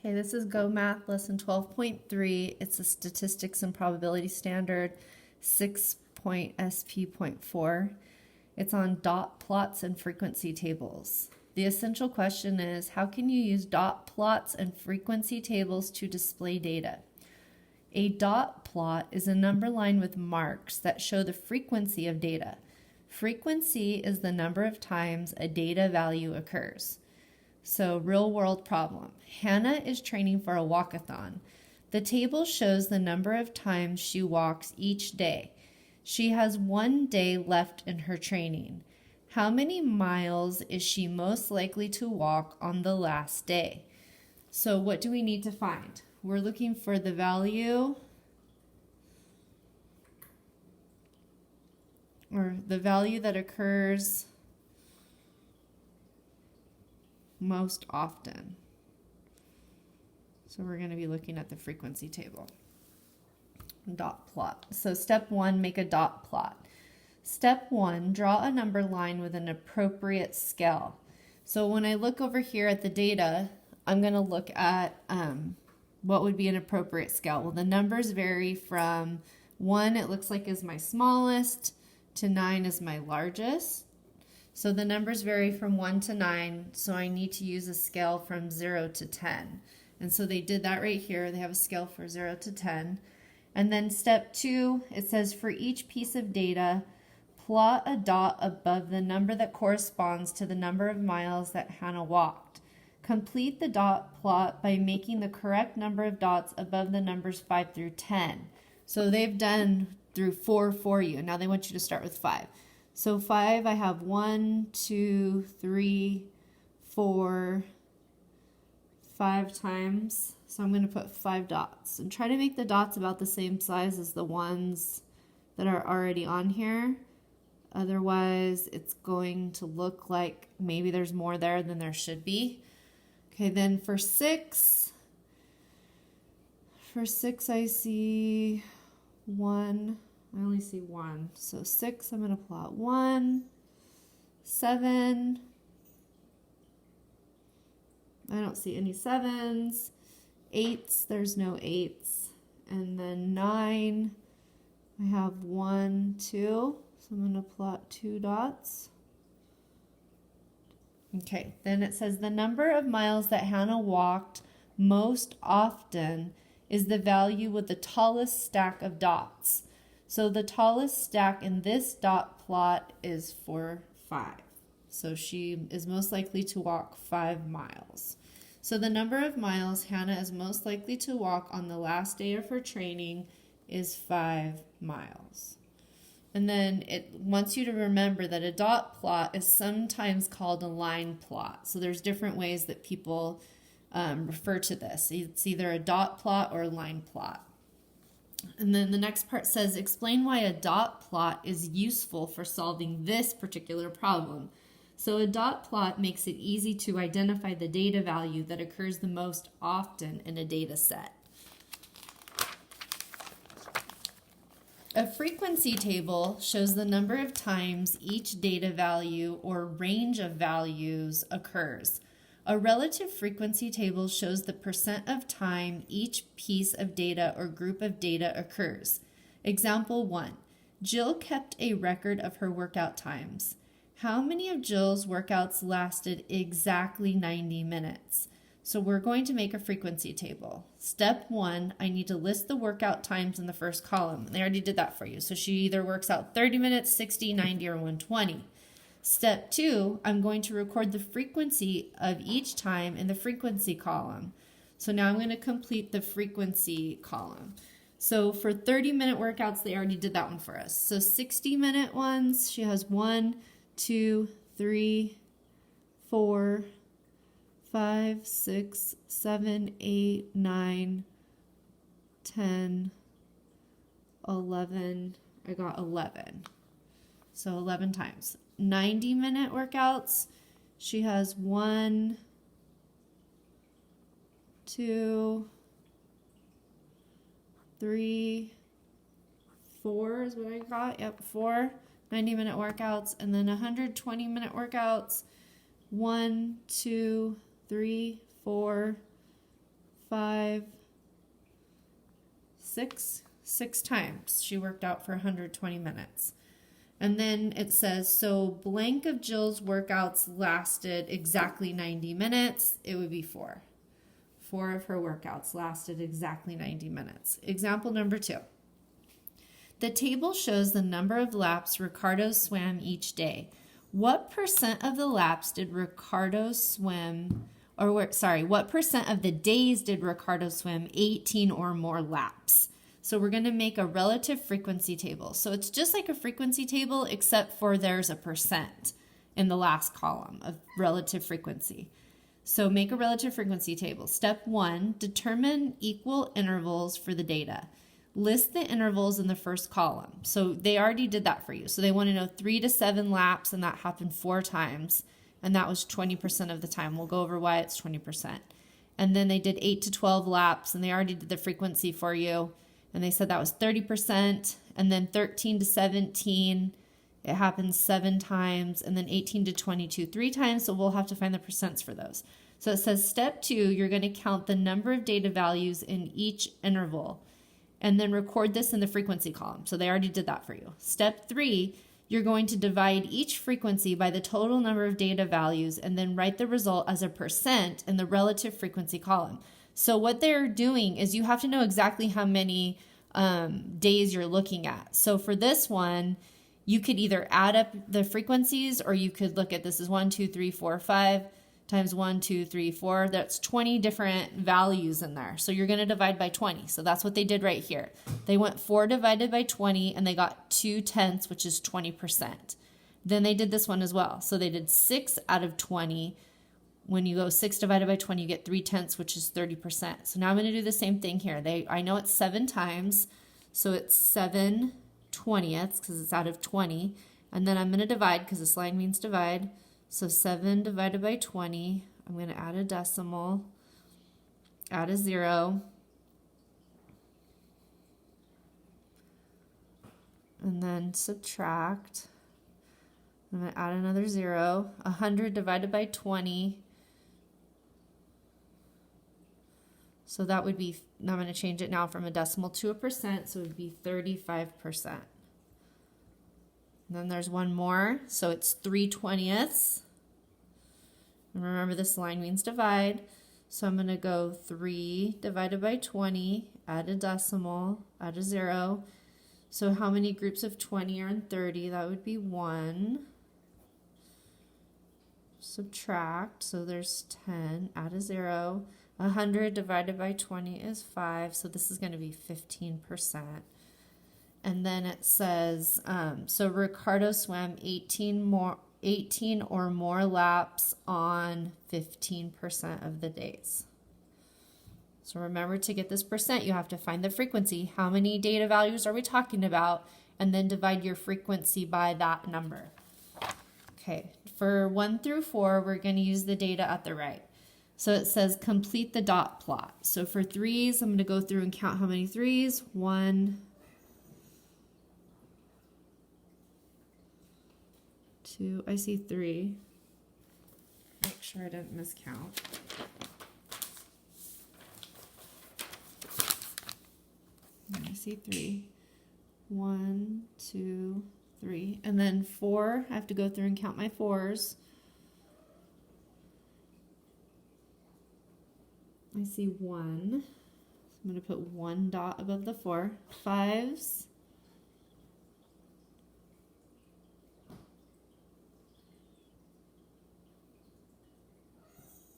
Okay, this is Go Math lesson 12.3. It's a statistics and probability standard 6.sp.4. It's on dot plots and frequency tables. The essential question is, how can you use dot plots and frequency tables to display data? A dot plot is a number line with marks that show the frequency of data. Frequency is the number of times a data value occurs. So, real world problem. Hannah is training for a walkathon. The table shows the number of times she walks each day. She has 1 day left in her training. How many miles is she most likely to walk on the last day? So, what do we need to find? We're looking for the value that occurs most often. So we're going to be looking at the frequency table. Dot plot. So step 1, make a dot plot. Step 1, draw a number line with an appropriate scale. So when I look over here at the data, I'm going to look at what would be an appropriate scale. Well, the numbers vary from 1, it looks like is my smallest, to 9 is my largest. So the numbers vary from 1 to 9, so I need to use a scale from 0 to 10. And so they did that right here. They have a scale for 0 to 10. And then step 2, it says for each piece of data, plot a dot above the number that corresponds to the number of miles that Hannah walked. Complete the dot plot by making the correct number of dots above the numbers 5 through 10. So they've done through 4 for you. Now they want you to start with 5. So 5, I have 1, 2, 3, 4, 5 times. So I'm going to put 5 dots and try to make the dots about the same size as the ones that are already on here. Otherwise, it's going to look like maybe there's more there than there should be. Okay, then for 6 I see 1. I only see 1. So 6, I'm going to plot 1, 7. I don't see any 7s. 8s, there's no 8s. And then 9, I have 1, 2. So I'm going to plot 2 dots. Okay, then it says the number of miles that Hannah walked most often is the value with the tallest stack of dots. So the tallest stack in this dot plot is for 5. So she is most likely to walk 5 miles. So the number of miles Hannah is most likely to walk on the last day of her training is 5 miles. And then it wants you to remember that a dot plot is sometimes called a line plot. So there's different ways that people refer to this. It's either a dot plot or a line plot. And then the next part says, explain why a dot plot is useful for solving this particular problem. So a dot plot makes it easy to identify the data value that occurs the most often in a data set. A frequency table shows the number of times each data value or range of values occurs. A relative frequency table shows the percent of time each piece of data or group of data occurs. Example 1. Jill kept a record of her workout times. How many of Jill's workouts lasted exactly 90 minutes? So we're going to make a frequency table. Step 1, I need to list the workout times in the first column. They already did that for you. So she either works out 30 minutes, 60, 90, or 120. Step 2, I'm going to record the frequency of each time in the frequency column. So now I'm going to complete the frequency column. So for 30-minute workouts, they already did that one for us. So 60-minute ones, she has 1, 2, 3, 4, 5, 6, 7, 8, 9, 10, 11. I got 11. So 11 times. 90-minute workouts, she has 1, 2, 3, 4 is what I got. Yep, 4 90-minute workouts. And then 120-minute workouts, 1, 2, 3, 4, 5, 6 times. She worked out for 120 minutes. And then it says, so blank of Jill's workouts lasted exactly 90 minutes. It would be 4. 4 of her workouts lasted exactly 90 minutes. Example number 2. The table shows the number of laps Ricardo swam each day. What percent of the laps did Ricardo swim, what percent of the days did Ricardo swim 18 or more laps? So we're going to make a relative frequency table. So it's just like a frequency table, except for there's a percent in the last column of relative frequency. So make a relative frequency table. Step 1, determine equal intervals for the data. List the intervals in the first column. So they already did that for you. So they want to know 3 to 7 laps, and that happened 4 times. And that was 20% of the time. We'll go over why it's 20%. And then they did 8 to 12 laps, and they already did the frequency for you. And they said that was 30%. And then 13 to 17, it happens 7 times. And then 18 to 22, 3 times. So we'll have to find the percents for those. So it says step 2, you're going to count the number of data values in each interval, and then record this in the frequency column. So they already did that for you. Step 3, you're going to divide each frequency by the total number of data values and then write the result as a percent in the relative frequency column. So what they're doing is you have to know exactly how many days you're looking at. So for this one, you could either add up the frequencies, or you could look at this as 1, 2, 3, 4, 5 times 1, 2, 3, 4. That's 20 different values in there. So you're going to divide by 20. So that's what they did right here. They went 4 divided by 20, and they got 2/10, which is 20%. Then they did this one as well. So they did 6 out of 20. When you go 6 divided by 20, you get 3/10, which is 30%. So now I'm going to do the same thing here. I know it's 7 times, so it's 7/20 because it's out of 20. And then I'm going to divide, because this line means divide. So 7 divided by 20, I'm going to add a decimal, add a 0, and then subtract. I'm going to add another 0. 100 divided by 20. So that would be, I'm going to change it now from a decimal to a percent, so it would be 35%. And then there's one more, so it's 3/20. And remember, this line means divide. So I'm going to go 3 divided by 20, add a decimal, add a 0. So how many groups of 20 are in 30? That would be 1. Subtract, so there's 10, add a 0. 100 divided by 20 is 5, so this is going to be 15%. And then it says, so Ricardo swam 18 or more laps on 15% of the days. So remember, to get this percent, you have to find the frequency. How many data values are we talking about? And then divide your frequency by that number. Okay, for 1 through 4, we're going to use the data at the right. So it says complete the dot plot. So for 3s, I'm going to go through and count how many 3s. 1, 2, I see 3. Make sure I didn't miscount. I see 3. 1, 2, 3. And then 4, I have to go through and count my 4s. I see 1. So I'm going to put 1 dot above the 4. 5s.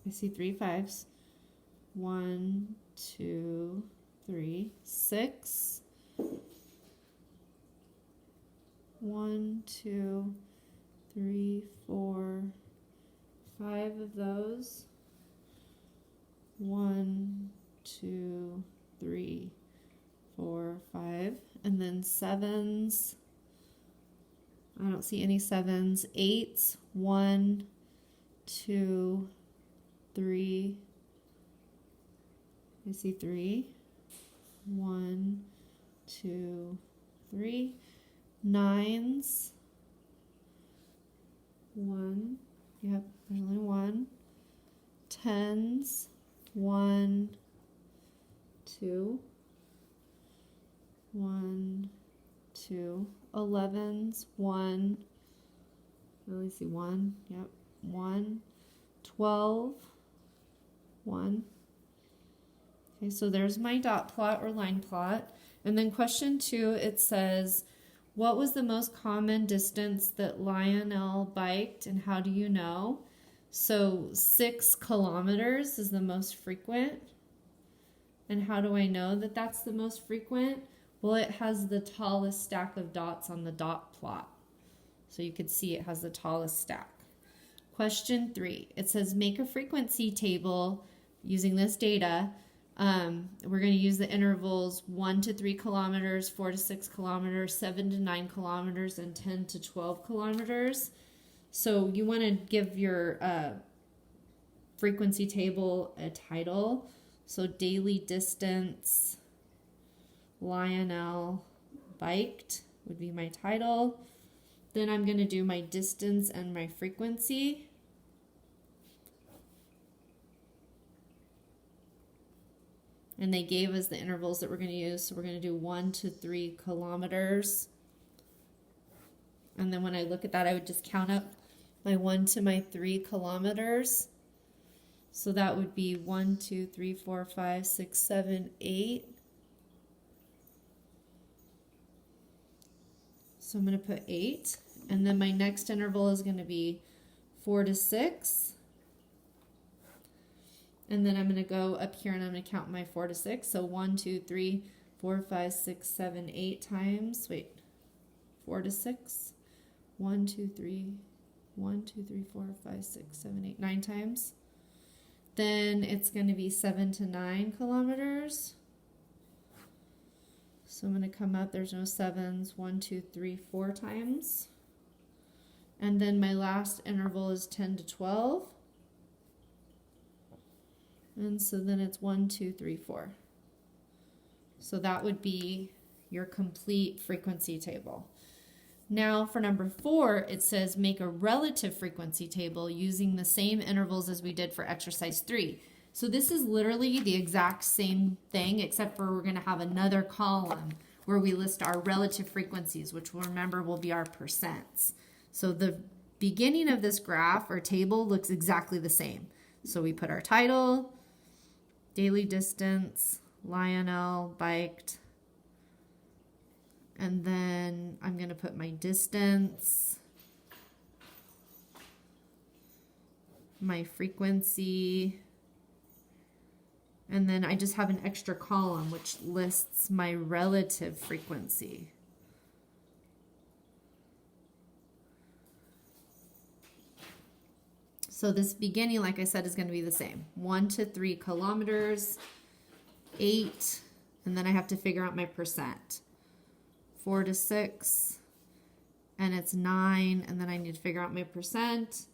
I see 3 5s. 1, 2, 3. 6. 1, 2, 3, 4, 5 of those. 1, 2, 3, 4, 5. And then 7s. I don't see any 7s. 8s. 1, 2, 3. I see 3. 1, 2, 3. 9s. 1. Yep, there's only 1. 10s. 1, 2, 1, 2, 11s, 1, let see, 1, yep, 1, 12, 1. Okay, so there's my dot plot or line plot. And then question 2, it says, what was the most common distance that Lionel biked and how do you know? So 6 kilometers is the most frequent. And how do I know that that's the most frequent? Well, it has the tallest stack of dots on the dot plot. So you could see it has the tallest stack. Question 3, it says make a frequency table using this data. We're going to use the intervals 1 to 3 kilometers, 4 to 6 kilometers, 7 to 9 kilometers, and 10 to 12 kilometers. So you want to give your frequency table a title. So daily distance, Lionel biked would be my title. Then I'm going to do my distance and my frequency. And they gave us the intervals that we're going to use. So we're going to do 1 to 3 kilometers. And then when I look at that, I would just count up my 1 to my 3 kilometers. So that would be 1, 2, 3, 4, 5, 6, 7, 8. So I'm going to put 8. And then my next interval is going to be 4 to 6. And then I'm going to go up here and I'm going to count my 4 to 6. So 1, 2, 3, 4, 5, 6, 7, 8 times. Wait, 4 to 6. 1, 2, 3, 1, 2, 3, 4, 5, 6, 7, 8, 9 times. Then it's going to be 7 to 9 kilometers. So I'm going to come up, there's no 7s, 1, 2, 3, 4 times. And then my last interval is 10 to 12. And so then it's 1, 2, 3, 4. So that would be your complete frequency table. Now for number 4, it says make a relative frequency table using the same intervals as we did for exercise 3. So this is literally the exact same thing, except for we're going to have another column where we list our relative frequencies, which we'll remember will be our percents. So the beginning of this graph or table looks exactly the same. So we put our title, daily distance, Lionel biked, and then I'm going to put my distance, my frequency, and then I just have an extra column which lists my relative frequency. So this beginning, like I said, is going to be the same. 1 to 3 kilometers, 8, and then I have to figure out my percent. 4 to 6, and it's 9, and then I need to figure out my percent.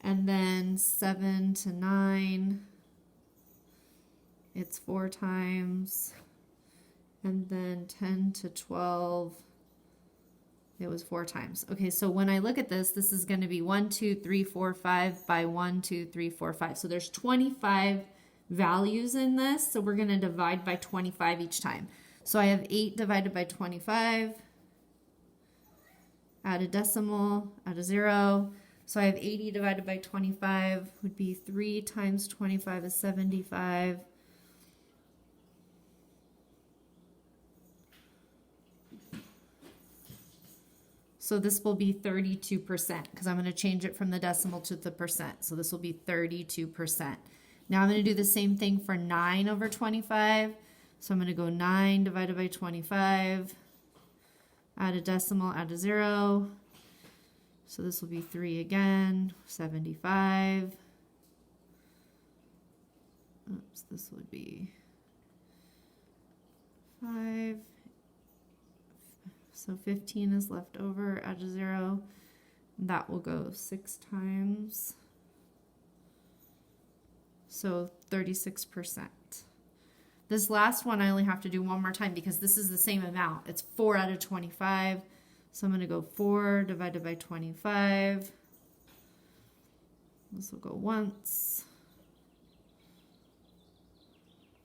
And then 7 to 9, it's 4 times. And then 10 to 12, it was 4 times. Okay, so when I look at this, this is going to be 1, 2, 3, 4, 5 by 1, 2, 3, 4, 5. So there's 25 values in this, so we're going to divide by 25 each time. So I have 8 divided by 25, add a decimal, add a 0. So I have 80 divided by 25 would be 3 times 25 is 75. So this will be 32% because I'm going to change it from the decimal to the percent. So this will be 32%. Now I'm going to do the same thing for 9 over 25. So I'm going to go 9 divided by 25, add a decimal, add a 0. So this will be 3 again, 75. Oops, this would be 5. So 15 is left over, add a 0. That will go 6 times. So 36%. This last one I only have to do one more time because this is the same amount. It's 4 out of 25. So I'm going to go 4 divided by 25. This will go once.